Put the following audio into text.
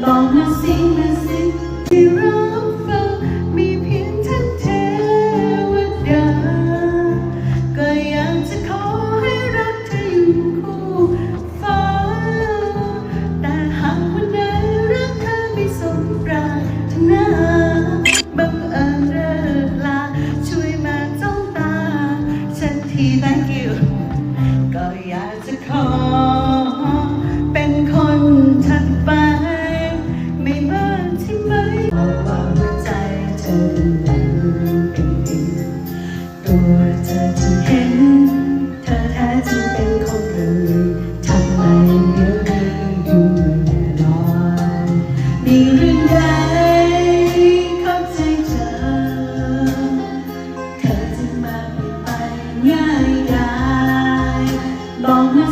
บอกมาสิมาสิที่รับฟังมีเพียงท่านเทวดาก็อยากจะขอให้รักเธออยู่คู่ฟ้าแต่หากวันใดรักเธอไม่สมปรารถนาบังเอิญเลิกลาช่วยมาจ้องตาฉันที thank you ก็อยากจะขอเป็นคนถัดไปไม่มากใช่ไหมว่าหัวใจเธอนั้นเป็นดินตัวเธอที่เห็นเธอแท้จริงเป็นคนอื่นทำไมเดี๋ยวนี้อยู่แน่นอนมีเรื่องใดเข้าใจเธอจะมาไปง่ายได้บอกมา